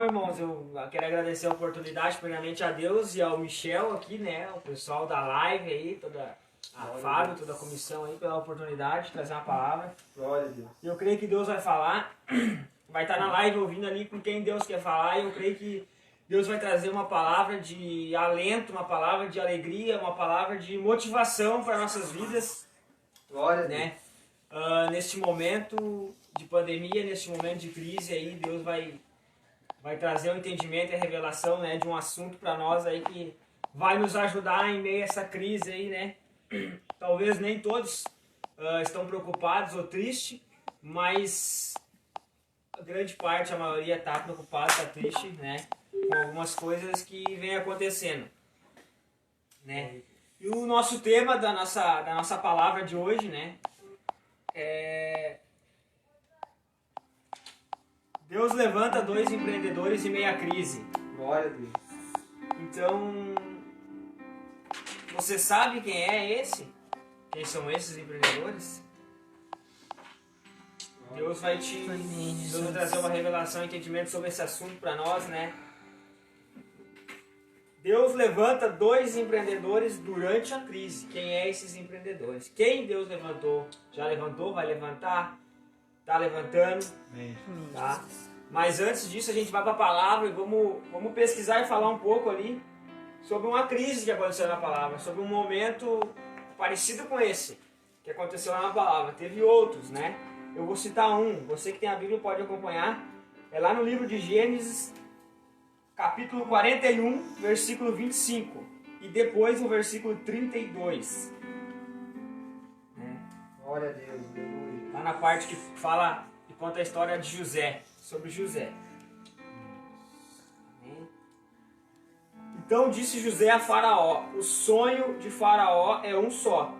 irmãos, eu quero agradecer a oportunidade, primeiramente a Deus e ao Michel aqui, né, o pessoal da live aí, toda a Fábio, toda a comissão aí, pela oportunidade de trazer uma palavra. Glória a Deus. E eu creio que Deus vai falar, vai estar na live ouvindo ali com quem Deus quer falar, e eu creio que Deus vai trazer uma palavra de alento, uma palavra de alegria, uma palavra de motivação para nossas vidas. Glória a Deus. Né? Neste momento de pandemia, neste momento de crise, aí Deus vai trazer o entendimento e a revelação, né, de um assunto para nós aí que vai nos ajudar em meio a essa crise aí, né? Talvez nem todos estão preocupados ou tristes, mas a grande parte, a maioria está preocupada, está triste, né, com algumas coisas que vem acontecendo, né? E o nosso tema da nossa palavra de hoje, né, é: Deus levanta dois empreendedores em meio à crise. Glória a Deus. Então, você sabe quem é esse? Quem são esses empreendedores? Deus vai trazer uma revelação e entendimento sobre esse assunto para nós, né? Deus levanta dois empreendedores durante a crise. Quem é esses empreendedores? Quem Deus levantou? Já levantou? Vai levantar? Está levantando? Amém. Tá? Mas antes disso a gente vai para a palavra e vamos pesquisar e falar um pouco ali sobre uma crise que aconteceu na palavra, sobre um momento parecido com esse que aconteceu lá na palavra. Teve outros, né? Eu vou citar um, você que tem a Bíblia pode acompanhar. É lá no livro de Gênesis, capítulo 41, versículo 25. E depois no versículo 32. Glória a Deus. Aleluia. Lá na parte que fala e conta a história de José, sobre José. Então disse José a Faraó: o sonho de Faraó é um só.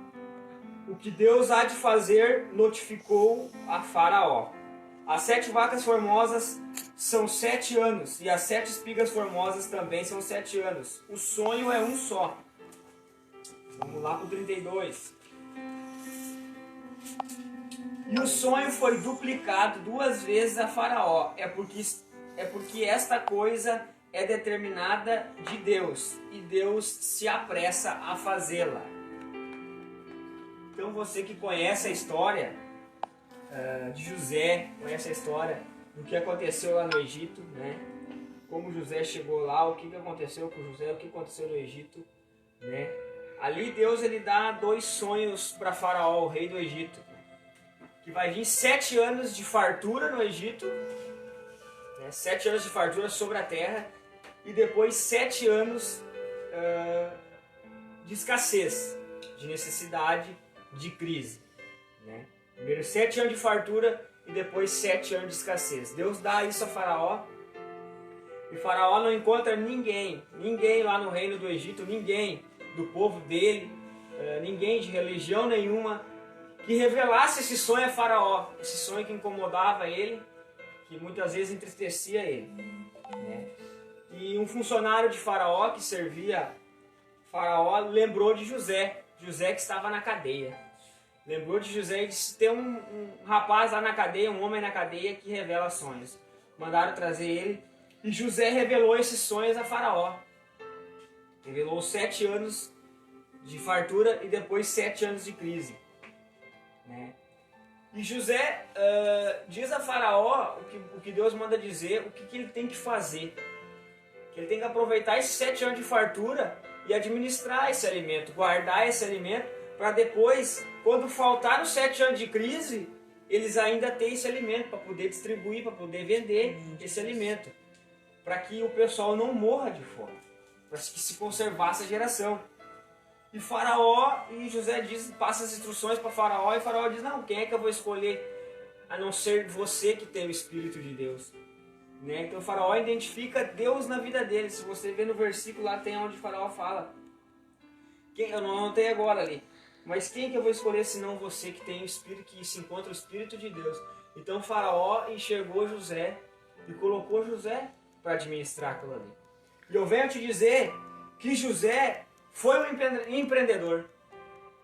O que Deus há de fazer notificou a Faraó. As 7 vacas formosas são 7 anos, e as 7 espigas formosas também são 7 anos. O sonho é um só. Vamos lá para o 32. E o sonho foi duplicado 2 vezes a Faraó. É porque esta coisa é determinada de Deus, e Deus se apressa a fazê-la. Então você que conhece a história de José, conhece a história do que aconteceu lá no Egito, né? Como José chegou lá, o que aconteceu com José, o que aconteceu no Egito, né? Ali Deus ele dá 2 sonhos para Faraó, o rei do Egito, que vai vir 7 anos de fartura no Egito, né? 7 anos de fartura sobre a terra, e depois 7 anos de escassez, de necessidade, de crise, né? Primeiro 7 anos de fartura e depois 7 anos de escassez. Deus dá isso a Faraó, e Faraó não encontra ninguém lá no reino do Egito, ninguém do povo dele, ninguém de religião nenhuma, que revelasse esse sonho a Faraó, esse sonho que incomodava ele, que muitas vezes entristecia ele, né? E um funcionário de Faraó que servia Faraó lembrou de José que estava na cadeia. Lembrou de José e disse: tem um rapaz lá na cadeia, um homem na cadeia que revela sonhos. Mandaram trazer ele, e José revelou esses sonhos a Faraó. Revelou 7 anos de fartura e depois 7 anos de crise, né? E José diz a Faraó o que Deus manda dizer, o que ele tem que fazer. Que ele tem que aproveitar esses 7 anos de fartura e administrar esse alimento, guardar esse alimento, para depois, quando faltar os 7 anos de crise, eles ainda terem esse alimento para poder distribuir, para poder vender esse alimento, para que o pessoal não morra de fome, para que se conservasse a geração. E Faraó, e José passa as instruções para Faraó, e Faraó diz: não, quem é que eu vou escolher a não ser você que tem o Espírito de Deus? Né? Então Faraó identifica Deus na vida dele. Se você ver no versículo lá, tem onde Faraó fala. Eu não tenho agora ali. Mas quem que eu vou escolher senão você que tem o Espírito, que se encontra o Espírito de Deus? Então Faraó enxergou José e colocou José para administrar aquilo ali. E eu venho te dizer que José foi um empreendedor.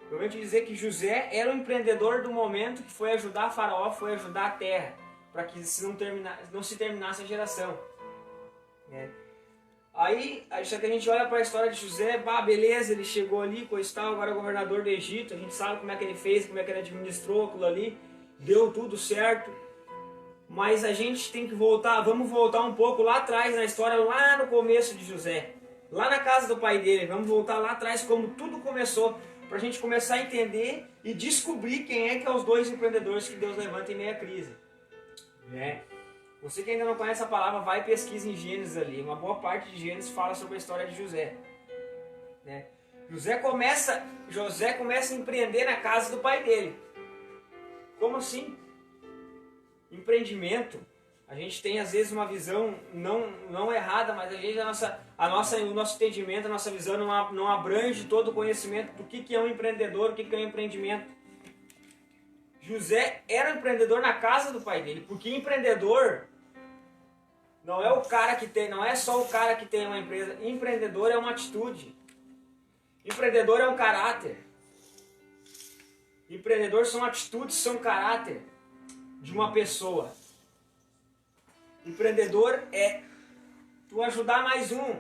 Eu venho te dizer que José era o empreendedor do momento, que foi ajudar Faraó, foi ajudar a terra, para que não se terminasse a geração. né? Aí, só que a gente olha para a história de José, beleza, ele chegou ali, coisa e tal, agora é governador do Egito, a gente sabe como é que ele fez, como é que ele administrou aquilo ali, deu tudo certo. Mas a gente tem que voltar, vamos voltar um pouco lá atrás na história, lá no começo de José. Lá na casa do pai dele, vamos voltar lá atrás como tudo começou, para a gente começar a entender e descobrir quem é que é os dois empreendedores que Deus levanta em meio à crise. Né? Você que ainda não conhece a palavra, vai e pesquisa em Gênesis ali. Uma boa parte de Gênesis fala sobre a história de José. Né? José começa a empreender na casa do pai dele. Como assim? Empreendimento. A gente tem às vezes uma visão não errada, mas às vezes o nosso entendimento, a nossa visão não abrange todo o conhecimento do que é um empreendedor, o que é um empreendimento. José era um empreendedor na casa do pai dele, porque empreendedor não é o cara que tem, não é só o cara que tem uma empresa. Empreendedor é uma atitude. Empreendedor é um caráter. Empreendedor são atitudes, são caráter de uma pessoa. Empreendedor é tu ajudar mais um.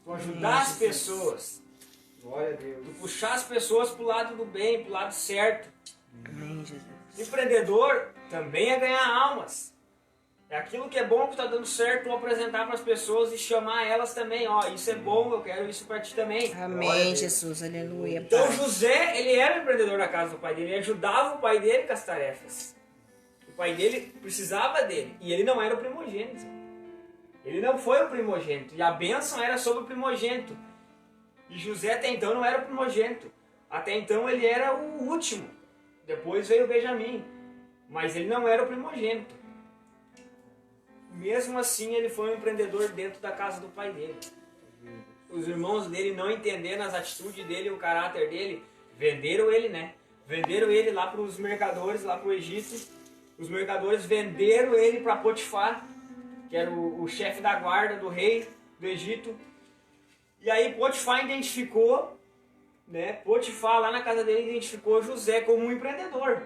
Tu ajudar as pessoas. Glória a Deus. Tu puxar as pessoas pro lado do bem, pro lado certo. Amém, Jesus. Empreendedor também é ganhar almas. É aquilo que é bom, que está dando certo, tu apresentar para as pessoas e chamar elas também. Ó, isso é bom, eu quero isso para ti também. Amém, Jesus. Aleluia. Então Pai. José, ele era empreendedor na casa do pai dele. Ele ajudava o pai dele com as tarefas. O pai dele precisava dele. E ele não era o primogênito. Ele não foi o primogênito. E a bênção era sobre o primogênito. E José até então não era o primogênito. Até então ele era o último. Depois veio Benjamim. Mas ele não era o primogênito. Mesmo assim, ele foi um empreendedor dentro da casa do pai dele. Os irmãos dele, não entendendo as atitudes dele, o caráter dele, venderam ele, né? Venderam ele lá para os mercadores, lá para o Egito. Os mercadores venderam ele para Potifar, que era o chefe da guarda do rei do Egito. E aí Potifar identificou, né? Potifar lá na casa dele identificou José como um empreendedor.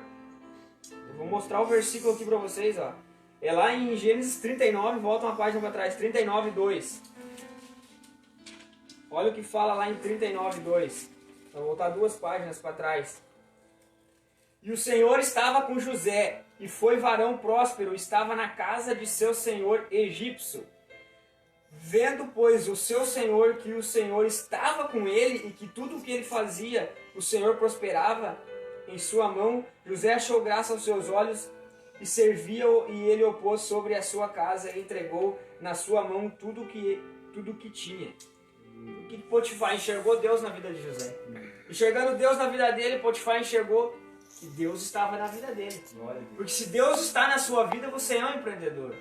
Eu vou mostrar o versículo aqui para vocês, ó. É lá em Gênesis 39, volta uma página para trás, 39:2. Olha o que fala lá em 39:2. Vou voltar 2 páginas para trás. E o Senhor estava com José, e foi varão próspero, estava na casa de seu senhor egípcio. Vendo, pois, o seu senhor que o Senhor estava com ele, e que tudo o que ele fazia, o Senhor prosperava em sua mão, José achou graça aos seus olhos, e servia-o, e ele o pôs sobre a sua casa, e entregou na sua mão tudo que tinha. O que Potifar enxergou? Deus na vida de José. Enxergando Deus na vida dele, Potifar enxergou que Deus estava na vida dele. Porque se Deus está na sua vida, você é um empreendedor.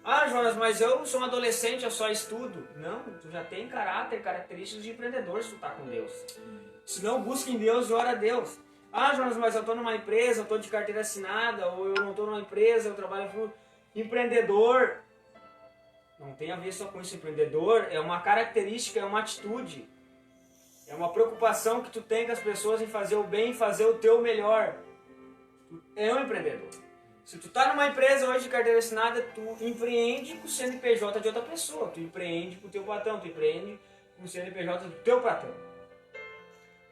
Ah, Jonas, mas eu sou um adolescente, eu só estudo. Não, tu já tem características de empreendedor se tu está com Deus. Se não, busca em Deus e ora a Deus. Ah, Jonas, mas eu estou numa empresa, eu estou de carteira assinada, ou eu não estou numa empresa, eu trabalho com empreendedor. Não tem a ver só com isso. Empreendedor é uma característica, é uma atitude. É uma preocupação que tu tem com as pessoas em fazer o bem, fazer o teu melhor. Tu é um empreendedor. Se tu tá numa empresa hoje de carteira assinada, tu empreende com o CNPJ de outra pessoa. Tu empreende com o teu patrão, tu empreende com o CNPJ do teu patrão.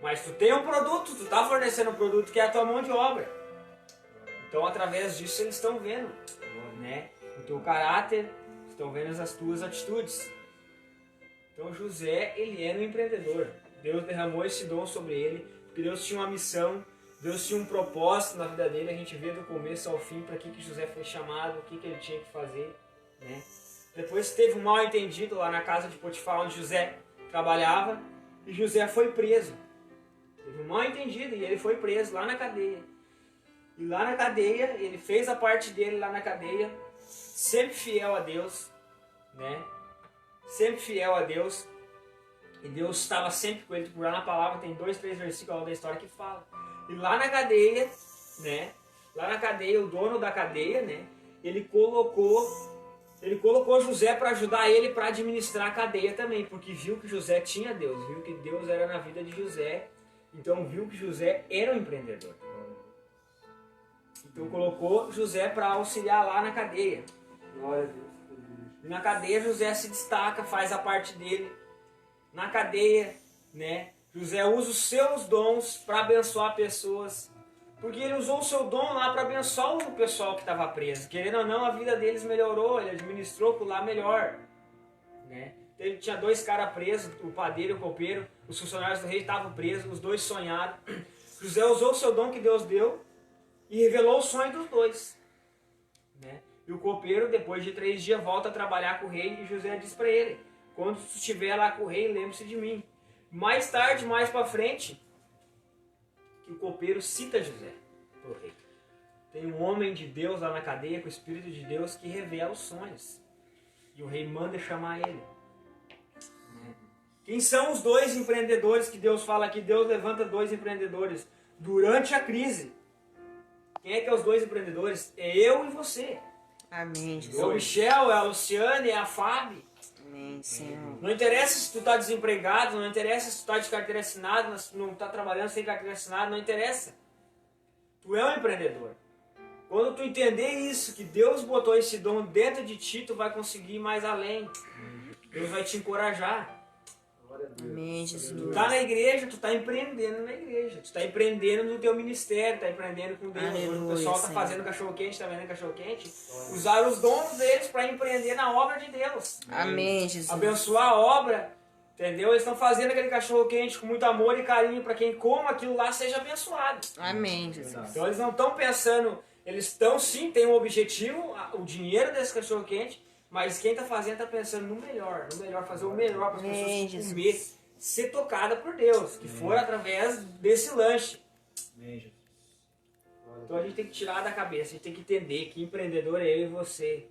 Mas tu tem um produto, tu tá fornecendo um produto que é a tua mão de obra. Então através disso eles estão vendo, né, o teu caráter, estão vendo as tuas atitudes. Então José, ele era um empreendedor. Deus derramou esse dom sobre ele, porque Deus tinha uma missão, Deus tinha um propósito na vida dele. A gente vê do começo ao fim para que José foi chamado, o que ele tinha que fazer, né? Depois teve um mal entendido lá na casa de Potifar, onde José trabalhava, e José foi preso. Teve um mal entendido e ele foi preso lá na cadeia. E lá na cadeia, ele fez a parte dele lá na cadeia, sempre fiel a Deus, né? Sempre fiel a Deus. E Deus estava sempre com ele. Lá na palavra tem 2, 3 versículos da história que fala. E lá na cadeia, né? Lá na cadeia, o dono da cadeia, né? Ele colocou José para ajudar ele para administrar a cadeia também, porque viu que José tinha Deus, viu que Deus era na vida de José. Então viu que José era um empreendedor. Então colocou José para auxiliar lá na cadeia. Glória a Deus. E na cadeia José se destaca, faz a parte dele. Na cadeia, né? José usa os seus dons para abençoar pessoas. Porque ele usou o seu dom lá para abençoar o pessoal que estava preso. Querendo ou não, a vida deles melhorou, ele administrou por lá melhor. Né? Ele tinha 2 caras presos, o padeiro e o copeiro. Os funcionários do rei estavam presos, os 2 sonharam. José usou o seu dom que Deus deu e revelou o sonho dos 2. Né? E o copeiro, depois de 3 dias, volta a trabalhar com o rei e José diz para ele: quando tu estiver lá com o rei, lembre-se de mim. Mais tarde, mais para frente, que o copeiro cita José para o rei. Tem um homem de Deus lá na cadeia, com o Espírito de Deus, que revela os sonhos. E o rei manda chamar ele. Quem são os 2 empreendedores que Deus fala aqui? Deus levanta 2 empreendedores durante a crise. Quem é que é os 2 empreendedores? É eu e você. Amém, É o Jesus. Michel, é a Luciane, é a Fábio. Amém, Senhor. Não interessa se tu está desempregado, não interessa se tu está de carteira assinada, não está trabalhando sem carteira assinada, não interessa. Tu é um empreendedor. Quando tu entender isso, que Deus botou esse dom dentro de ti, tu vai conseguir ir mais além. Deus vai te encorajar. Glória a Deus. Amém, Tu Jesus. tá na igreja, tu tá empreendendo na igreja. Tu tá empreendendo no teu ministério, tá empreendendo com Deus. Aleluia, Quando o pessoal tá Senhor. fazendo cachorro-quente, tá vendendo cachorro-quente, usaram os dons deles para empreender na obra de Deus. Amém, Jesus. Abençoar a obra, entendeu? Eles estão fazendo aquele cachorro-quente com muito amor e carinho para quem coma aquilo lá seja abençoado. Amém, Jesus. Então eles não estão pensando, eles estão sim, tem um objetivo, o dinheiro desse cachorro-quente, mas quem está fazendo está pensando no melhor, fazer o melhor para as Amém, pessoas Jesus. comer, ser tocada por Deus, que for através desse lanche. Amém, Jesus. Então a gente tem que tirar da cabeça, a gente tem que entender que empreendedor é eu e você.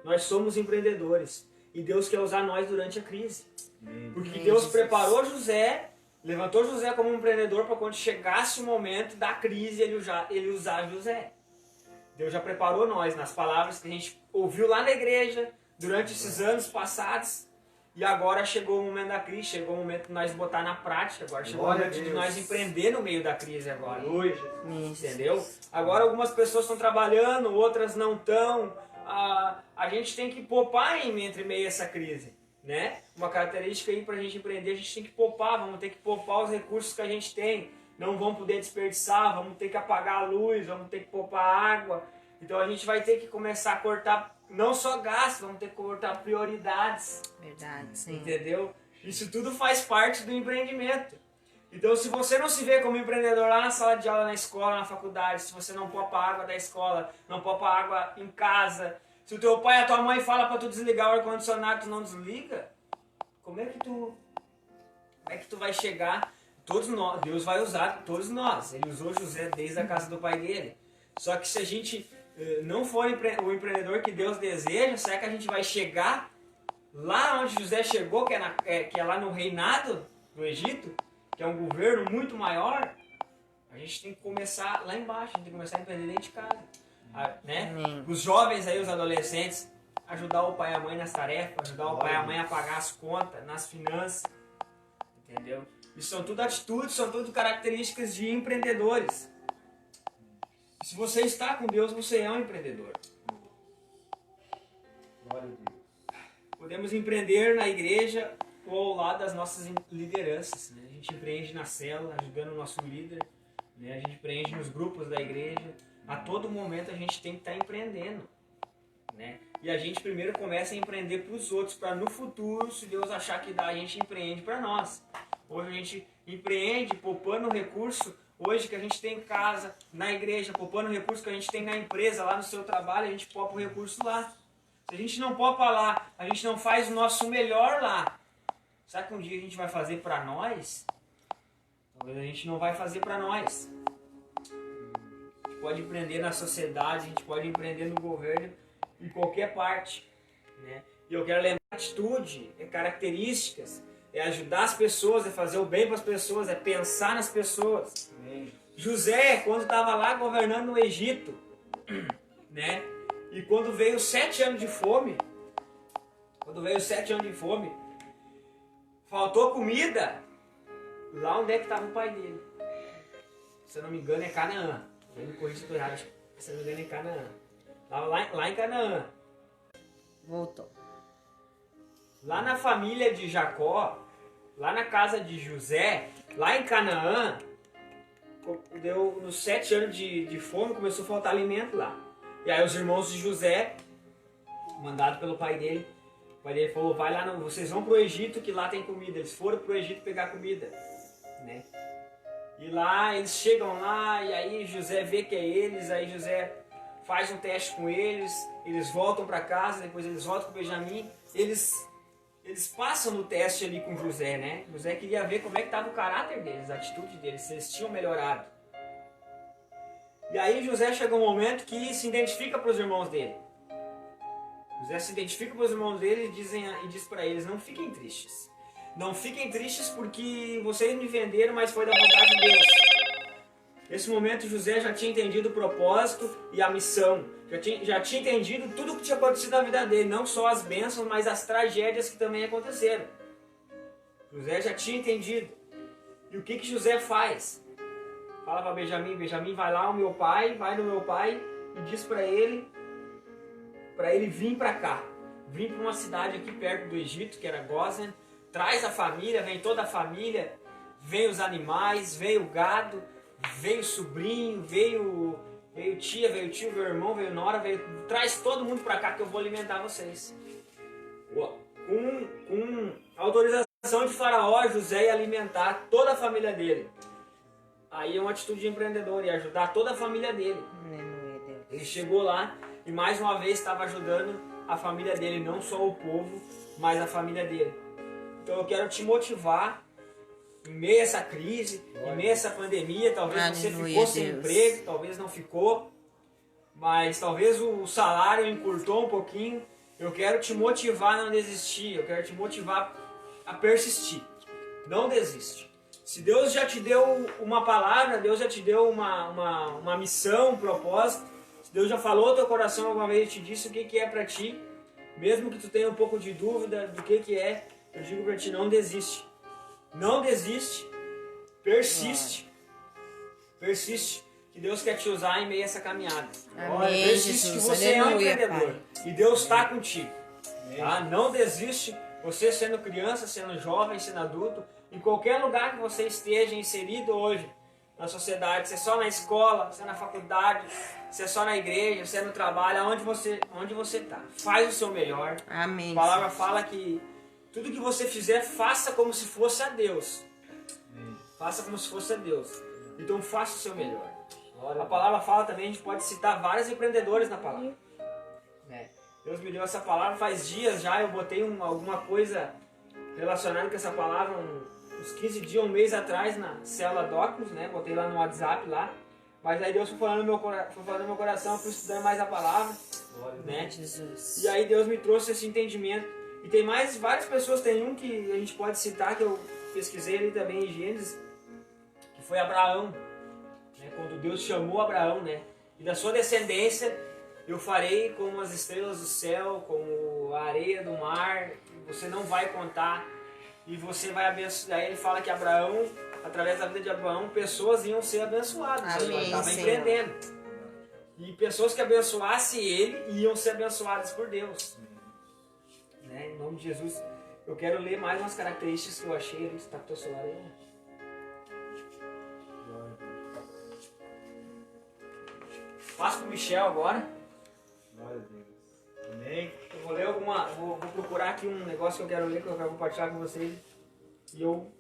Nós somos empreendedores e Deus quer usar nós durante a crise. Amém. Porque Amém, Deus Jesus. preparou José, levantou José como um empreendedor para quando chegasse o momento da crise ele usar José. Deus já preparou nós nas palavras que a gente ouviu lá na igreja durante esses anos passados. E agora chegou o momento da crise, chegou o momento de nós botar na prática. Agora chegou Glória o a momento de Deus. nós empreender no meio da crise agora. Aleluia, Jesus. Amém, Jesus. Entendeu? Agora algumas pessoas estão trabalhando, outras não estão. A gente tem que poupar entre meio a essa crise. Né? Uma característica aí para a gente empreender, a gente tem que poupar, vamos ter que poupar os recursos que a gente tem. Não vamos poder desperdiçar, vamos ter que apagar a luz, vamos ter que poupar água. Então a gente vai ter que começar a cortar não só gastos, vamos ter que cortar prioridades. Verdade, Senhor. Entendeu? Isso tudo faz parte do empreendimento. Então, se você não se vê como empreendedor lá na sala de aula, na escola, na faculdade, se você não poupa água da escola, não poupa água em casa, se o teu pai e a tua mãe falam para tu desligar o ar-condicionado, tu não desliga, como é que tu vai chegar? Todos nós, Deus vai usar todos nós. Ele usou José desde a casa do pai dele. Só que se a gente não for o empreendedor que Deus deseja, será que a gente vai chegar lá onde José chegou, que é lá no reinado do Egito, que é um governo muito maior? A gente tem que começar lá embaixo, a gente tem que começar a empreender dentro de casa. Né? Amém. Os jovens aí, os adolescentes, ajudar o pai e a mãe nas tarefas, ajudar o pai e a mãe a pagar as contas, nas finanças. Entendeu? Isso são tudo atitudes, são tudo características de empreendedores. Se você está com Deus, você é um empreendedor. Glória a Deus. Podemos empreender na igreja ou ao lado das nossas lideranças. Né? A gente empreende na célula, ajudando o nosso líder. Né? A gente empreende nos grupos da igreja. A todo momento a gente tem que estar empreendendo. Né? E a gente primeiro começa a empreender para os outros, para no futuro, se Deus achar que dá, a gente empreende para nós. Hoje a gente empreende poupando recurso hoje que a gente tem em casa, na igreja, poupando o recurso que a gente tem na empresa, lá no seu trabalho, a gente poupa o recurso lá. Se a gente não poupa lá, a gente não faz o nosso melhor lá. Será que um dia a gente vai fazer para nós? Talvez a gente não vai fazer para nós. A gente pode empreender na sociedade, a gente pode empreender no governo, em qualquer parte. Né? E eu quero lembrar atitude, características, é ajudar as pessoas, é fazer o bem para as pessoas, é pensar nas pessoas. Amém. José, quando estava lá governando no Egito, né? E quando veio 7 anos de fome, faltou comida, lá onde é que estava o pai dele? Se eu não me engano é Canaã. Eu me corrija se eu estou errado, se eu não me engano é Canaã. Estava lá em Canaã. Voltou. Lá na família de Jacó, lá na casa de José, lá em Canaã, deu nos 7 anos de fome, começou a faltar alimento lá. E aí os irmãos de José, mandado pelo pai dele, o pai dele falou, vai lá, vocês vão pro Egito que lá tem comida. Eles foram pro Egito pegar comida, né? E lá eles chegam lá e aí José vê que é eles, aí José faz um teste com eles, eles voltam para casa, depois eles voltam com Benjamim, eles passam no teste ali com José, né? José queria ver como é que estava o caráter deles, a atitude deles, se eles tinham melhorado. E aí José chega um momento que se identifica para os irmãos dele. José se identifica para os irmãos dele e diz para eles, não fiquem tristes. Não fiquem tristes porque vocês me venderam, mas foi da vontade de Deus. Nesse momento José já tinha entendido o propósito e a missão. Já tinha entendido tudo o que tinha acontecido na vida dele. Não só as bênçãos, mas as tragédias que também aconteceram. José já tinha entendido. E o que José faz? Fala para Benjamim, Benjamim vai lá, vai no meu pai e diz para ele vir para cá. Vir para uma cidade aqui perto do Egito, que era Gósen. Traz a família, vem toda a família, vem os animais, vem o gado, veio o sobrinho, veio tia, veio tio, veio irmão, veio nora, traz todo mundo pra cá que eu vou alimentar vocês. Com autorização de Faraó, José ia alimentar toda a família dele. Aí é uma atitude de empreendedor, ia ajudar toda a família dele. Ele chegou lá e mais uma vez estava ajudando a família dele, não só o povo, mas a família dele. Então eu quero te motivar, em meio a essa crise, em meio a essa pandemia, talvez você ficou sem emprego, talvez não ficou, mas talvez o salário encurtou um pouquinho. Eu quero te motivar a não desistir, eu quero te motivar a persistir. Não desiste. Se Deus já te deu uma palavra, Deus já te deu uma missão, um propósito, se Deus já falou ao teu coração alguma vez e te disse o que é para ti, mesmo que tu tenha um pouco de dúvida do que é, eu digo para ti, não desiste. Não desiste. Persiste. Persiste. Que Deus quer te usar em meio a essa caminhada. Amém, persiste, Jesus. que você é um Aleluia, empreendedor. Pai. E Deus está contigo. Tá? Não desiste. Você sendo criança, sendo jovem, sendo adulto, em qualquer lugar que você esteja inserido hoje na sociedade, se é só na escola, se é na faculdade, se é só na igreja, se é no trabalho, onde você está. Faz o seu melhor. Amém. A palavra fala que tudo que você fizer, faça como se fosse a Deus. Faça como se fosse a Deus. Então faça o seu melhor. A palavra fala também, a gente pode citar vários empreendedores na palavra. Deus me deu essa palavra faz dias já, eu botei alguma coisa relacionada com essa palavra uns 15 dias, um mês atrás na célula Docus, né? Botei lá no WhatsApp lá. Mas aí Deus foi falando no meu coração, eu fui estudando mais a palavra. Né? Jesus. E aí Deus me trouxe esse entendimento. E tem mais várias pessoas, tem um que a gente pode citar, que eu pesquisei ali também em Gênesis, que foi Abraão, né? Quando Deus chamou Abraão, né? E da sua descendência eu farei como as estrelas do céu, como a areia do mar, você não vai contar, e você vai abençoar. Aí ele fala que Abraão, através da vida de Abraão, pessoas iam ser abençoadas. Amém, Ele estava Senhor. empreendendo. E pessoas que abençoassem ele iam ser abençoadas por Deus. Né? Em nome de Jesus, eu quero ler mais umas características que eu achei ali. Está com o teu celular aí? Passo pro Michel agora. Glória a Deus. Amém. Eu vou ler vou procurar aqui um negócio que eu quero ler, que eu quero compartilhar com vocês. E eu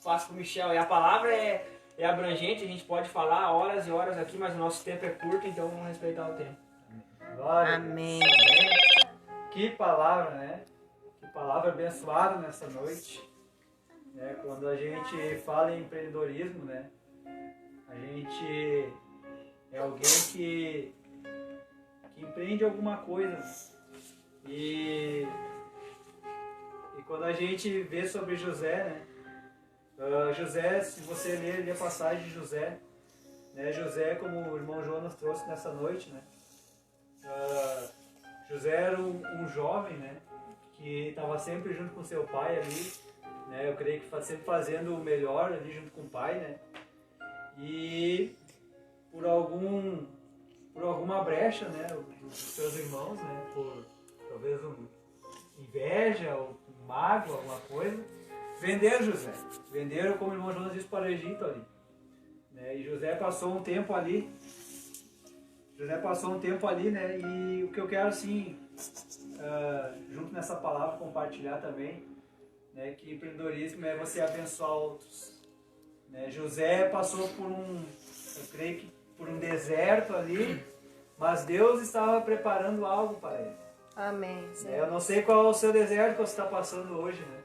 passo pro Michel. E a palavra é abrangente, a gente pode falar horas e horas aqui, mas o nosso tempo é curto, então vamos respeitar o tempo. Glória a Deus. Amém. Que palavra, né? Que palavra abençoada nessa noite. Né? Quando a gente fala em empreendedorismo, né? A gente é alguém que empreende alguma coisa. E quando a gente vê sobre José, né? José, se você ler a passagem de José, né? José, como o irmão Jonas trouxe nessa noite, né? José era um jovem, né? Que estava sempre junto com seu pai ali, né? Eu creio que sempre fazendo o melhor ali junto com o pai, né? E por alguma brecha, né? Dos seus irmãos, né? Por talvez inveja ou mágoa, alguma coisa, venderam José. Venderam, como o irmão Jonas disse, para o Egito ali. Né? E José passou um tempo ali. Né? E o que eu quero, assim, junto nessa palavra, compartilhar também, né? Que empreendedorismo é você abençoar outros. Né? José passou por eu creio que por um deserto ali, mas Deus estava preparando algo para ele. Amém. Né? Eu não sei qual é o seu deserto que você está passando hoje, né?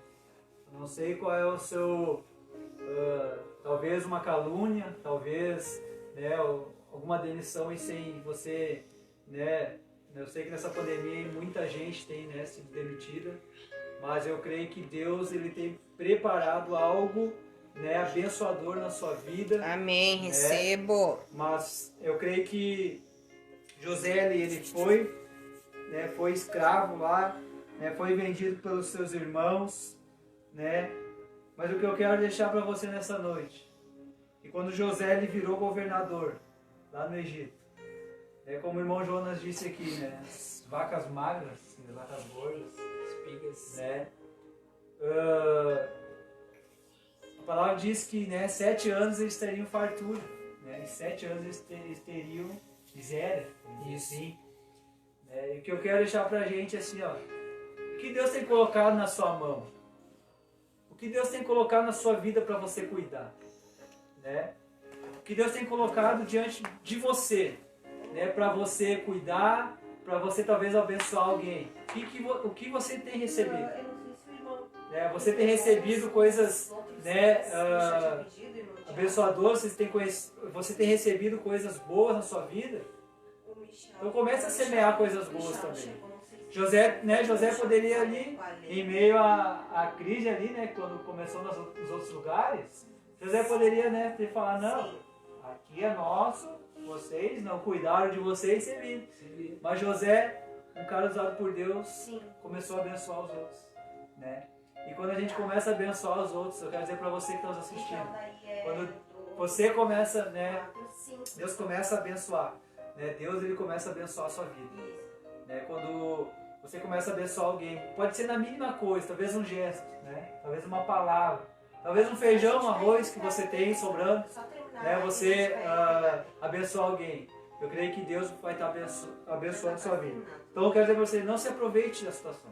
Eu não sei qual é o seu, talvez uma calúnia, talvez, né, alguma demissão e sem você, né? Eu sei que nessa pandemia muita gente tem, né, sido demitida, mas eu creio que Deus ele tem preparado algo, né, abençoador na sua vida. Amém. Né? Recebo. Mas eu creio que José ele foi, né, foi escravo lá, né, foi vendido pelos seus irmãos, né? Mas o que eu quero deixar para você nessa noite, que quando José ele virou governador lá no Egito, como o irmão Jonas disse aqui, né, as vacas magras, as vacas gordas, Espigas. né? A palavra diz que, né, 7 anos eles teriam fartura, né? Em 7 anos eles teriam miséria, Isso. assim. Né? E o que eu quero deixar pra gente assim, ó, o que Deus tem colocado na sua mão? O que Deus tem colocado na sua vida para você cuidar? Né? O que Deus tem colocado diante de você, né, para você cuidar, para você talvez abençoar alguém? O que você tem recebido? Né? Você tem recebido coisas, né, abençoadoras, você tem recebido coisas boas na sua vida? Então comece a semear coisas boas também. José poderia ali, em meio à crise ali, né, quando começou nos outros lugares, José poderia, né, ter falado, não, aqui é nosso, vocês não cuidaram de vocês, serviram. Mas José, um cara usado por Deus, começou a abençoar os outros, né? E quando a gente começa a abençoar os outros, eu quero dizer para você que está nos assistindo, quando você começa, né, Deus começa a abençoar, né? Deus ele começa a abençoar a sua vida, né? Quando você começa a abençoar alguém, pode ser na mínima coisa, talvez um gesto, né? Talvez uma palavra, talvez um feijão, um arroz que você tem sobrando, né? Você abençoar alguém. Eu creio que Deus vai estar abençoando a sua vida. Então eu quero dizer para você, não se aproveite da situação.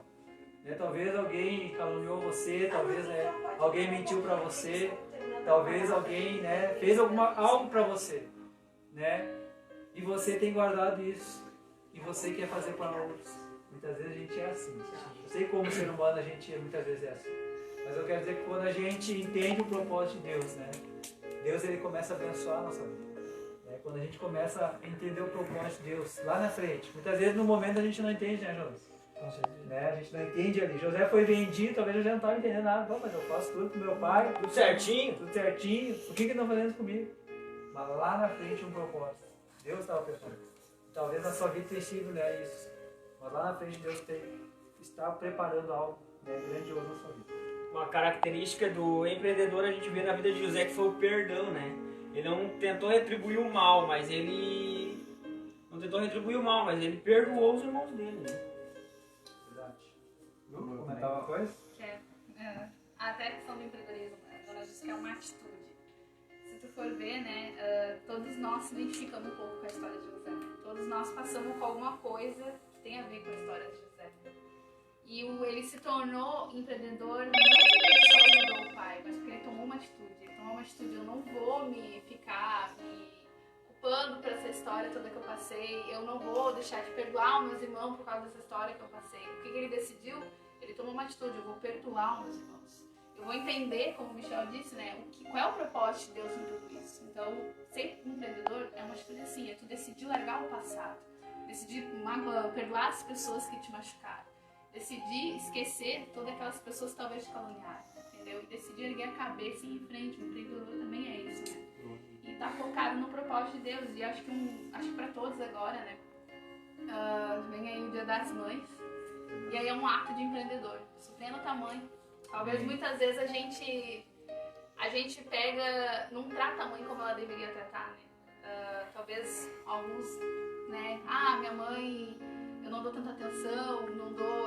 Né? Talvez alguém caluniou você, talvez, né, alguém mentiu para você, talvez alguém, né, fez algo para você, né? E você tem guardado isso e você quer fazer para outros. Muitas vezes a gente é assim. Eu sei como ser humano a gente muitas vezes é assim. Mas eu quero dizer que quando a gente entende o propósito de Deus, né, Deus ele começa a abençoar a nossa vida. Quando a gente começa a entender o propósito de Deus lá na frente. Muitas vezes no momento a gente não entende, né, Jonas? Né? A gente não entende ali. José foi vendido, talvez José não estava entendendo nada. Bom, mas eu faço tudo pro meu pai. Tudo certinho. Tudo certinho. O que estão fazendo comigo? Mas lá na frente um propósito. Deus estava preparando. Talvez na sua vida tenha sido, né, isso. Mas lá na frente Deus está preparando algo, né, grandioso na sua vida. Uma característica do empreendedor a gente vê na vida de José que foi o perdão, né? Ele não tentou retribuir o mal, mas ele perdoou os irmãos dele, né? Verdade. Lu, comentar uma coisa? Até a questão do empreendedorismo, ela diz que é uma atitude. Se tu for ver, né, todos nós se identificamos um pouco com a história de José. Todos nós passamos com alguma coisa que tem a ver com a história de José. E ele se tornou empreendedor não porque ele só ajudou o pai, mas porque ele tomou uma atitude. Ele tomou uma atitude, eu não vou me ficar me culpando por essa história toda que eu passei, eu não vou deixar de perdoar os meus irmãos por causa dessa história que eu passei. O que ele decidiu? Ele tomou uma atitude, eu vou perdoar os meus irmãos. Eu vou entender, como o Michel disse, né, qual é o propósito de Deus em tudo isso. Então, ser empreendedor é uma atitude assim, é tu decidir largar o passado, decidir perdoar as pessoas que te machucaram. Decidir esquecer todas aquelas pessoas que talvez te caluniaram, entendeu? E decidir erguer a cabeça e ir em frente. O empreendedor também é isso, né? E tá focado no propósito de Deus. E acho que pra todos agora, né? Vem aí o Dia das Mães. E aí é um ato de empreendedor. Surpreenda o tamanho. Talvez muitas vezes a gente pega, não trata a mãe como ela deveria tratar, né? Talvez alguns, né? Minha mãe eu não dou tanta atenção,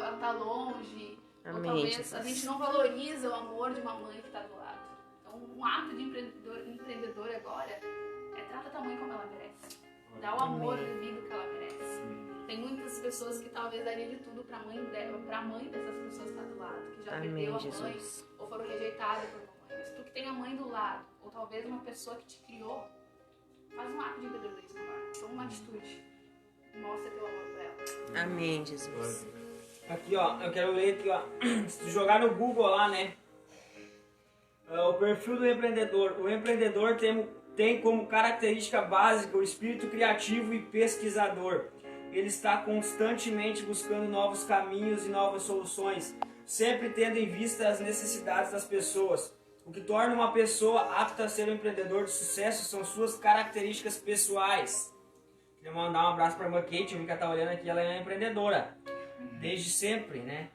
ela tá longe. Ou Amém, talvez Jesus. a gente não valoriza o amor de uma mãe que está do lado. Então, um ato de empreendedor agora é trata a tua mãe como ela merece. Dá o amor devido que ela merece. Tem muitas pessoas que talvez dariam de tudo pra mãe dessas pessoas que tá do lado, que já Amém, perdeu a mãe Jesus. ou foram rejeitadas por uma mãe. Mas tu que tem a mãe do lado, ou talvez uma pessoa que te criou, faz um ato de empreendedorismo agora. Toma uma atitude. Mostra teu amor pra ela. Amém, Jesus. Aqui, ó, eu quero ler aqui, ó. Se tu jogar no Google lá, né? O perfil do empreendedor. O empreendedor tem como característica básica o espírito criativo e pesquisador. Ele está constantemente buscando novos caminhos e novas soluções, sempre tendo em vista as necessidades das pessoas. O que torna uma pessoa apta a ser um empreendedor de sucesso são suas características pessoais. Queria mandar um abraço para a irmã Kate, eu vi que ela está olhando aqui, ela é empreendedora, desde sempre, né?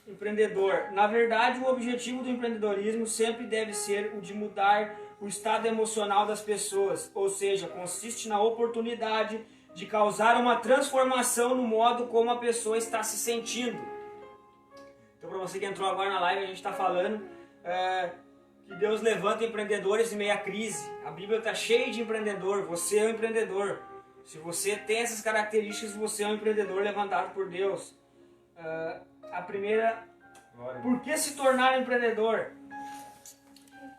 Empreendedor. Na verdade, o objetivo do empreendedorismo sempre deve ser o de mudar o estado emocional das pessoas, ou seja, consiste na oportunidade de causar uma transformação no modo como a pessoa está se sentindo. Então, para você que entrou agora na live, a gente está falando que Deus levanta empreendedores em meio à crise. A Bíblia está cheia de empreendedor, você é um empreendedor. Se você tem essas características, você é um empreendedor levantado por Deus. A primeira, por que se tornar empreendedor?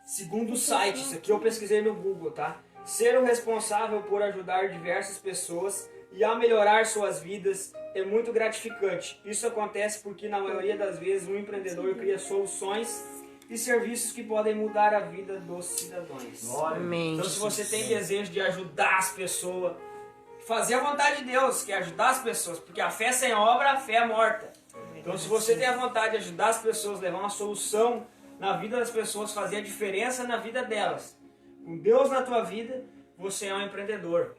Segundo o site, isso aqui eu pesquisei no Google, tá? Ser o responsável por ajudar diversas pessoas e a melhorar suas vidas é muito gratificante. Isso acontece porque na maioria das vezes um empreendedor cria soluções e serviços que podem mudar a vida dos cidadãos. Amém. Então se você tem desejo de ajudar as pessoas, fazer a vontade de Deus, que é ajudar as pessoas, porque a fé sem obra, a fé é morta. Então se você tem a vontade de ajudar as pessoas, levar uma solução na vida das pessoas, fazer a diferença na vida delas, com Deus na tua vida, você é um empreendedor.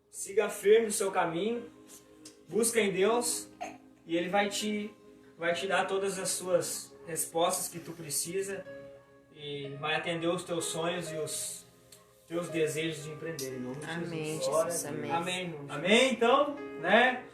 Siga firme no seu caminho, busca em Deus e Ele vai te dar todas as suas respostas que tu precisa e vai atender os teus sonhos e os teus desejos de empreender. Em nome de Amém, Jesus. Jesus. Amém. Amém. Amém, então, né?